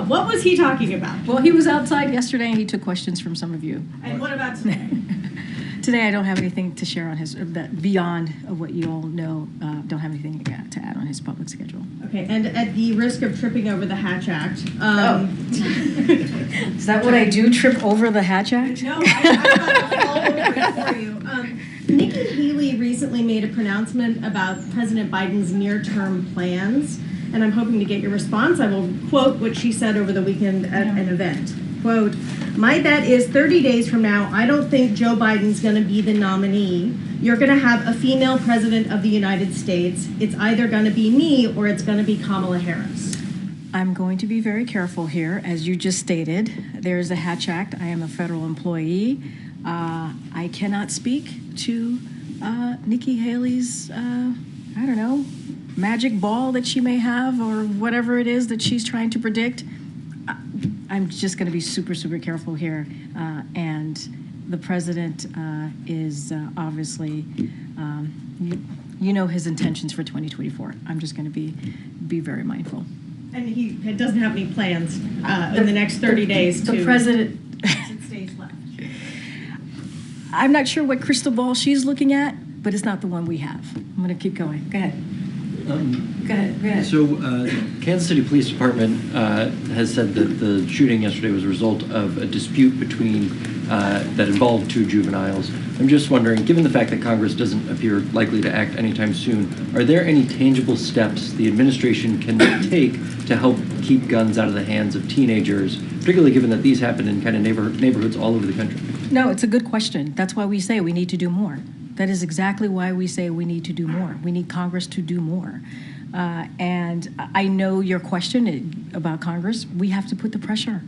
What was he talking about? Well, he was outside yesterday and he took questions from some of you. And what about today? Today, I don't have anything to share on that beyond what you all know. Don't have anything to add on his public schedule. Okay, and at the risk of tripping over the Hatch Act. Is that what I do? Trip over the Hatch Act? No, I'm all over it for you. Nikki Haley recently made a pronouncement about President Biden's near-term plans, and I'm hoping to get your response. I will quote what she said over the weekend at an event. Quote, "My bet is 30 days from now, I don't think Joe Biden's going to be the nominee. You're going to have a female president of the United States. It's either going to be me or it's going to be Kamala Harris." I'm going to be very careful here. As you just stated, there is a Hatch Act. I am a federal employee. I cannot speak to Nikki Haley's, I don't know, magic ball that she may have or whatever it is that she's trying to predict. I'm just going to be super, super careful here. And the president is obviously, you know his intentions for 2024. I'm just going to be very mindful. And he doesn't have any plans in the next 30 days to... The president... stage left. I'm not sure what crystal ball she's looking at, but it's not the one we have. I'm going to keep going. Go ahead. Go ahead. So, Kansas City Police Department has said that the shooting yesterday was a result of a dispute between that involved two juveniles. I'm just wondering, given the fact that Congress doesn't appear likely to act anytime soon, are there any tangible steps the administration can take to help keep guns out of the hands of teenagers, particularly given that these happen in kind of neighborhoods all over the country? No, it's a good question. That's why we say we need to do more. That is exactly why we say we need to do more. We need Congress to do more. And I know your question about Congress. We have to put the pressure.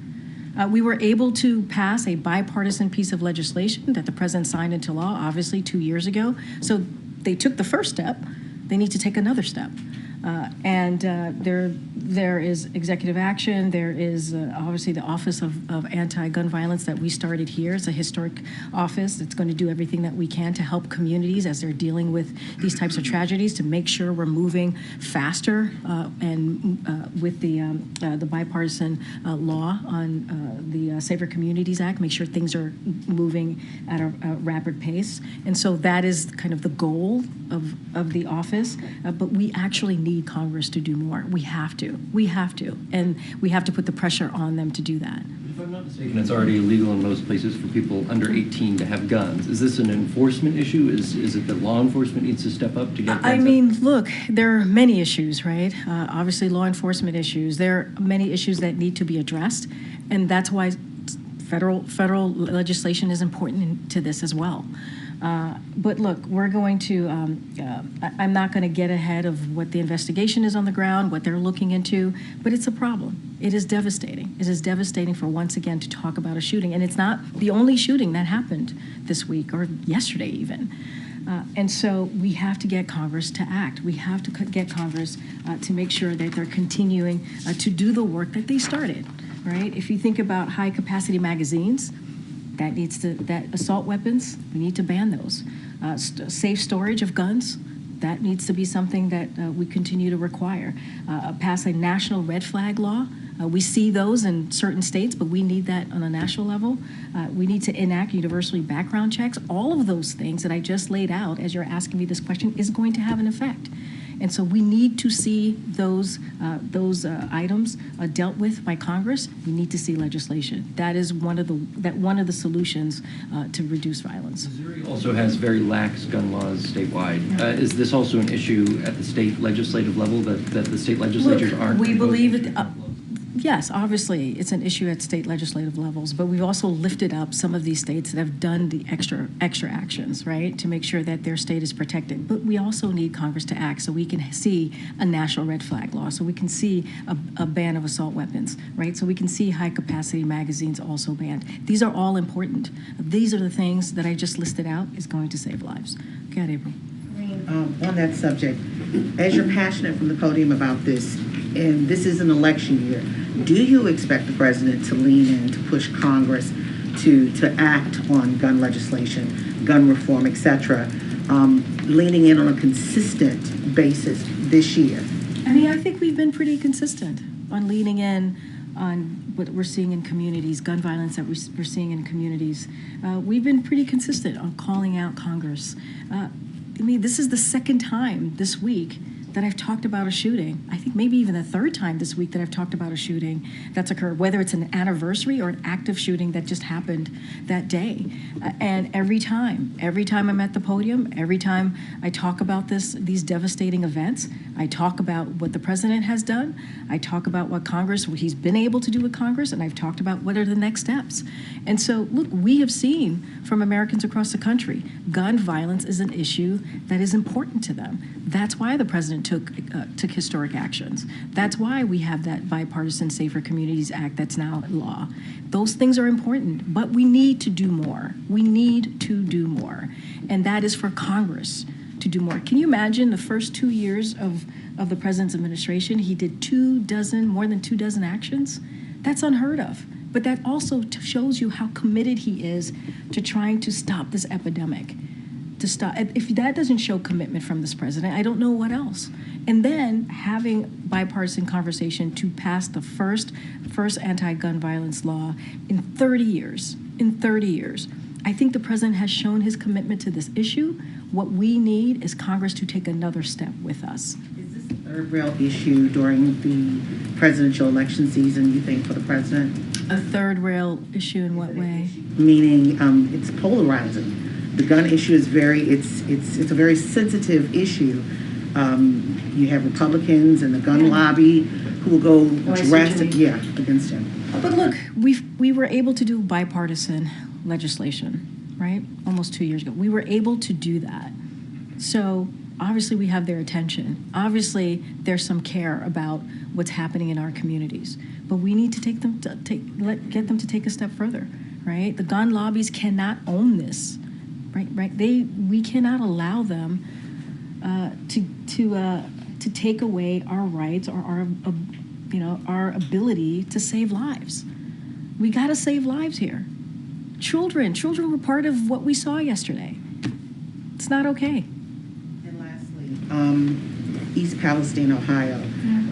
We were able to pass a bipartisan piece of legislation that the president signed into law, obviously, 2 years ago. So they took the first step. They need to take another step. There is executive action. There is obviously the Office of Anti-Gun Violence that we started here. It's a historic office. It's going to do everything that we can to help communities as they're dealing with these types of tragedies, to make sure we're moving faster and with the bipartisan law on the Safer Communities Act, make sure things are moving at a rapid pace. And so that is kind of the goal of the office. But we actually need Congress to do more. We have to. And we have to put the pressure on them to do that. If I'm not mistaken, it's already illegal in most places for people under 18 to have guns. Is this an enforcement issue? Is it that law enforcement needs to step up to get guns I mean, look, there are many issues, right? Obviously, law enforcement issues. There are many issues that need to be addressed, and that's why federal legislation is important to this as well. But look, we're going to, I'm not going to get ahead of what the investigation is on the ground, what they're looking into, but it's a problem. It is devastating. It is devastating for, once again, to talk about a shooting. And it's not the only shooting that happened this week or yesterday even. And so we have to get Congress to act. We have to get Congress to make sure that they're continuing to do the work that they started, right? If you think about high-capacity magazines, that assault weapons, we need to ban those. Safe storage of guns, That needs to be something that we continue to require. Pass a national red flag law. We see those in certain states, but we need that on a national level. We need to enact universally background checks. All of those things that I just laid out as you're asking me this question is going to have an effect. And so we need to see those items dealt with by Congress. We need to see legislation. That is one of the solutions to reduce violence. Missouri also has very lax gun laws statewide. Is this also an issue at the state legislative level that the state legislatures aren't? We believe it. Yes, obviously, it's an issue at state legislative levels, but we've also lifted up some of these states that have done the extra actions, right, to make sure that their state is protected. But we also need Congress to act so we can see a national red flag law, so we can see a ban of assault weapons, right, so we can see high-capacity magazines also banned. These are all important. These are the things that I just listed out is going to save lives. Go ahead, April. On that subject, as you're passionate from the podium about this, and this is an election year, do you expect the president to lean in to push Congress to act on gun legislation, gun reform, etc., leaning in on a consistent basis this year? I mean, I think we've been pretty consistent on leaning in on what we're seeing in communities, gun violence that we're seeing in communities. We've been pretty consistent on calling out Congress. I mean, this is the second time this week that I've talked about a shooting. I think maybe even the third time this week that I've talked about a shooting that's occurred, whether it's an anniversary or an active shooting that just happened that day. And every time I'm at the podium, every time I talk about these devastating events, I talk about what the president has done, I talk about what he's been able to do with Congress, and I've talked about what are the next steps. And so, look, we have seen from Americans across the country, gun violence is an issue that is important to them. That's why the president took historic actions. That's why we have that bipartisan Safer Communities Act that's now law. Those things are important, but we need to do more. We need to do more, and that is for Congress to do more. Can you imagine the first 2 years of the president's administration, he did more than 24 actions? That's unheard of. But that also shows you how committed he is to trying to stop this epidemic. If that doesn't show commitment from this president, I don't know what else. And then having bipartisan conversation to pass the first anti-gun violence law in 30 years. I think the president has shown his commitment to this issue. What we need is Congress to take another step with us. Is this the third rail issue during the presidential election season, you think, for the president? A third rail issue in what way? Meaning it's polarizing. The gun issue is it's a very sensitive issue. You have Republicans and the gun lobby who will go drastic, against him. But look, we were able to do bipartisan legislation, right? Almost 2 years ago. We were able to do that. So obviously we have their attention. Obviously there's some care about what's happening in our communities. But we need to get them to take a step further, right? The gun lobbies cannot own this. Right. We cannot allow them to take away our rights or our ability to save lives. We got to save lives here. Children were part of what we saw yesterday. It's not okay. And lastly, East Palestine, Ohio.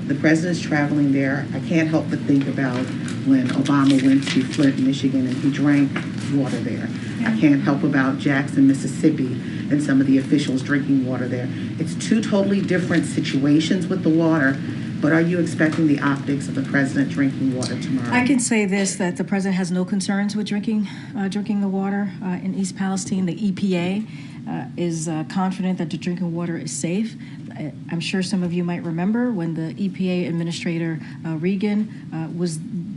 The president's traveling there. I can't help but think about when Obama went to Flint, Michigan, and he drank water there. I can't help about Jackson, Mississippi, and some of the officials drinking water there. It's two totally different situations with the water, but are you expecting the optics of the president drinking water tomorrow? I can say this, that the president has no concerns with drinking the water in East Palestine. The EPA is confident that the drinking water is safe. I'm sure some of you might remember when the EPA Administrator Regan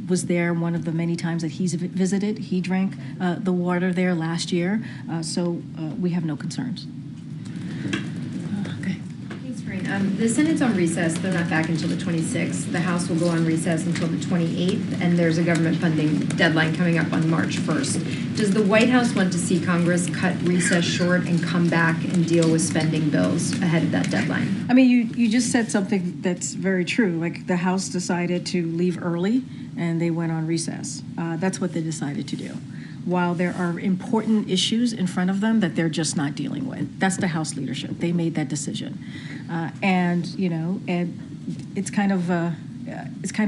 was there one of the many times that he's visited. He drank the water there last year, so we have no concerns. Thanks, Karine. The Senate's on recess. They're not back until the 26th. The House will go on recess until the 28th, and there's a government funding deadline coming up on March 1st. Does the White House want to see Congress cut recess short and come back and deal with spending bills ahead of that deadline? I mean, you just said something that's very true. Like, the House decided to leave early, and they went on recess. That's what they decided to do. while there are important issues in front of them that they're just not dealing with. That's the House leadership. They made that decision. And it's kind of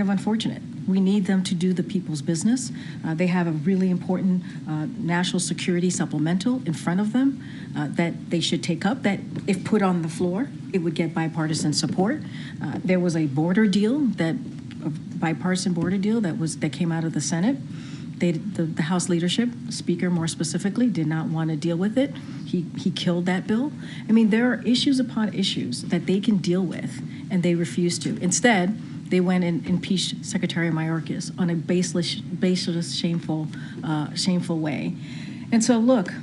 unfortunate. We need them to do the people's business. They have a really important national security supplemental in front of them that they should take up, that if put on the floor, it would get bipartisan support. There was a border deal, a bipartisan border deal that came out of the Senate. The House leadership, the Speaker more specifically, did not want to deal with it. He killed that bill. I mean, there are issues upon issues that they can deal with, and they refuse to. Instead, they went and impeached Secretary Mayorkas on a baseless, shameful way. And so, look,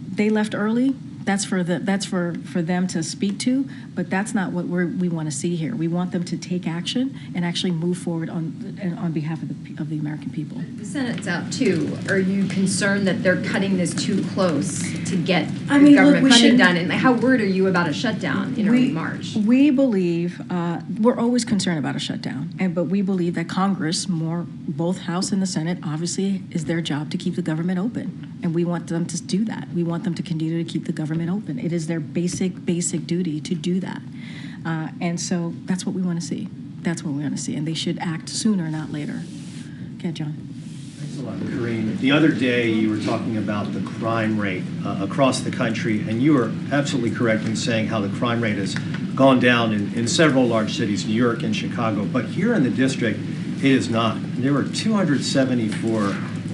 they left early. That's for them to speak to, but that's not what we want to see here. We want them to take action and actually move forward on behalf of the American people. The Senate's out too. Are you concerned that they're cutting this too close to get government funding done? And how worried are you about a shutdown in early March? We believe we're always concerned about a shutdown, but we believe that Congress, both House and the Senate, obviously is their job to keep the government open, and we want them to do that. We want them to continue to keep the government open. It is their basic duty to do that. And so that's what we want to see. That's what we want to see. And they should act sooner, not later. Okay, John. Thanks a lot, Karine. The other day you were talking about the crime rate across the country, and you were absolutely correct in saying how the crime rate has gone down in several large cities, New York and Chicago. But here in the district, it is not. There were 274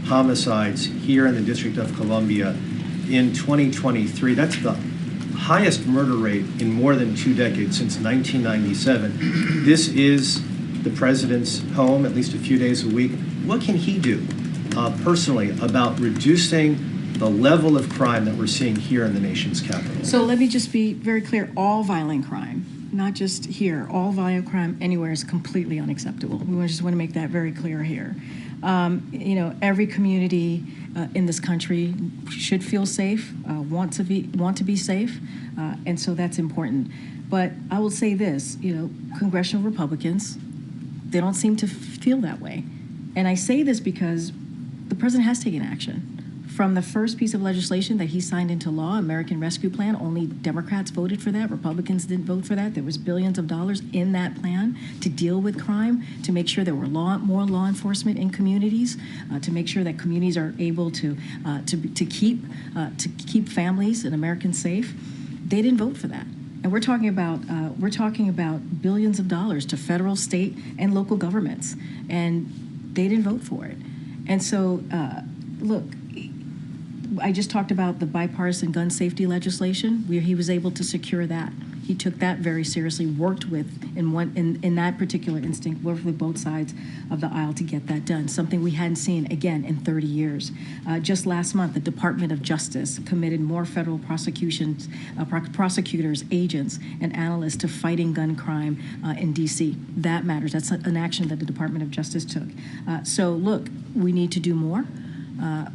homicides here in the District of Columbia in 2023. That's the highest murder rate in more than 2 decades, since 1997. This is the president's home, at least a few days a week. What can he do personally about reducing the level of crime that we're seeing here in the nation's capital? So let me just be very clear. All violent crime, not just here, all violent crime anywhere is completely unacceptable. We just want to make that very clear here. Every community in this country should feel safe, want to be safe, and so that's important. But I will say this, congressional Republicans, they don't seem to feel that way. And I say this because the president has taken action. From the first piece of legislation that he signed into law, American Rescue Plan, only Democrats voted for that. Republicans didn't vote for that. There was billions of dollars in that plan to deal with crime, to make sure there were more law enforcement in communities, to make sure that communities are able to keep families and Americans safe. They didn't vote for that. And we're talking about billions of dollars to federal, state, and local governments, and they didn't vote for it. And so, look. I just talked about the bipartisan gun safety legislation, where he was able to secure that. He took that very seriously, worked with, in that particular instinct, worked with both sides of the aisle to get that done, something we hadn't seen, again, in 30 years. Just last month, the Department of Justice committed more federal prosecutors, agents, and analysts to fighting gun crime in D.C. That matters. That's an action that the Department of Justice took. So, look, we need to do more.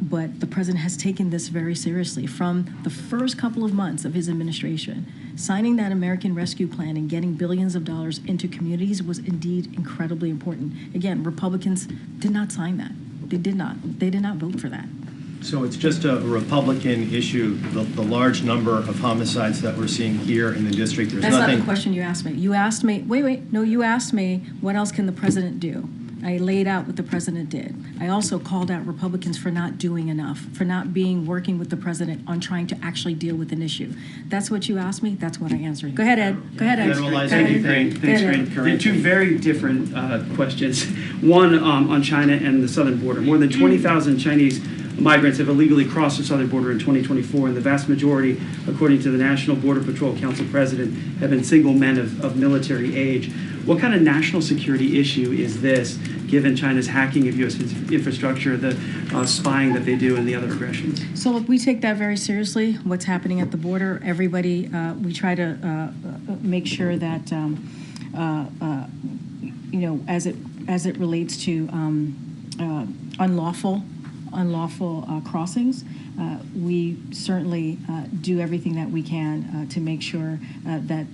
But the president has taken this very seriously. From the first couple of months of his administration, signing that American Rescue Plan and getting billions of dollars into communities was indeed incredibly important. Again, Republicans did not sign that. They did not vote for that. So it's just a Republican issue, the large number of homicides that we're seeing here in the district. That's not the question you asked me. You asked me, you asked me, what else can the president do? I laid out what the president did. I also called out Republicans for not doing enough, for not working with the president on trying to actually deal with an issue. That's what you asked me. That's what I answered. Go ahead, Ed. Go ahead, Ed. Thanks, Karine. There are two very different questions. One on China and the southern border. More than 20,000 Chinese migrants have illegally crossed the southern border in 2024, and the vast majority, according to the National Border Patrol Council president, have been single men of military age. What kind of national security issue is this, given China's hacking of U.S. infrastructure, the spying that they do, and the other aggressions? So look, we take that very seriously, what's happening at the border. Everybody, we try to make sure that, as it relates to unlawful crossings, we certainly do everything that we can to make sure that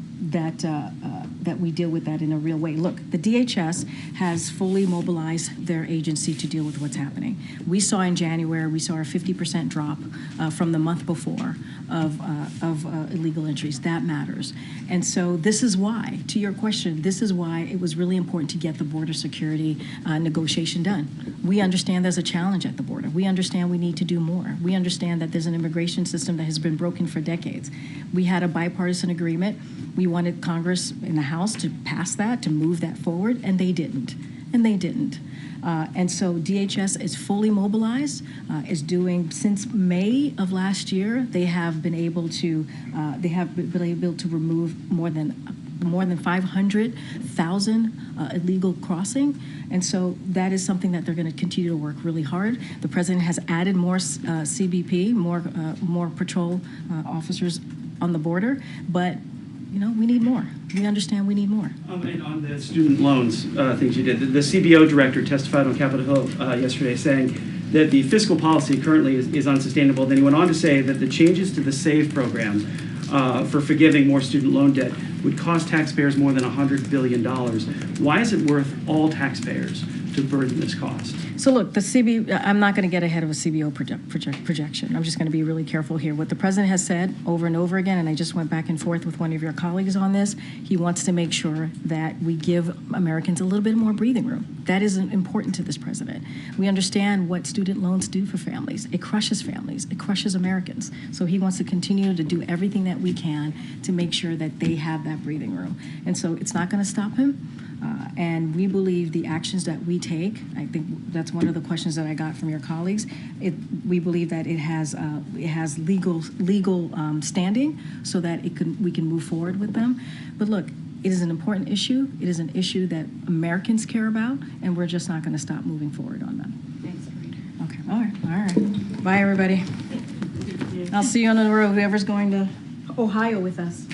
that we deal with that in a real way. Look, the DHS has fully mobilized their agency to deal with what's happening. We saw in January, we saw a 50% drop from the month before of illegal entries. That matters. And so this is why, to your question, this is why it was really important to get the border security negotiation done. We understand there's a challenge at the border. We understand we need to do more. We understand that there's an immigration system that has been broken for decades. We had a bipartisan agreement. We wanted Congress in the House to pass that, to move that forward, and they didn't. And so DHS is fully mobilized, is doing, since May of last year, they have been able to remove more than 500,000 illegal crossing. And so that is something that they're going to continue to work really hard. The president has added more CBP, more patrol officers on the border, but we need more. We understand we need more. And on the student loans things you did, the CBO director testified on Capitol Hill yesterday saying that the fiscal policy currently is unsustainable. Then he went on to say that the changes to the SAVE program for forgiving more student loan debt would cost taxpayers more than $100 billion. Why is it worth all taxpayers to burden this cost? So look, I'm not going to get ahead of a CBO projection. I'm just going to be really careful here. What the president has said over and over again, and I just went back and forth with one of your colleagues on this, he wants to make sure that we give Americans a little bit more breathing room. That is important to this president. We understand what student loans do for families. It crushes families. It crushes Americans. So he wants to continue to do everything that we can to make sure that they have that breathing room. And so it's not going to stop him. And we believe the actions that we take, I think that's one of the questions that I got from your colleagues, we believe that it has legal standing so that we can move forward with them. But look, it is an important issue. It is an issue that Americans care about, and we're just not going to stop moving forward on that. Thanks, Karine. Okay, all right. Bye, everybody. I'll see you on the road, whoever's going to Ohio with us.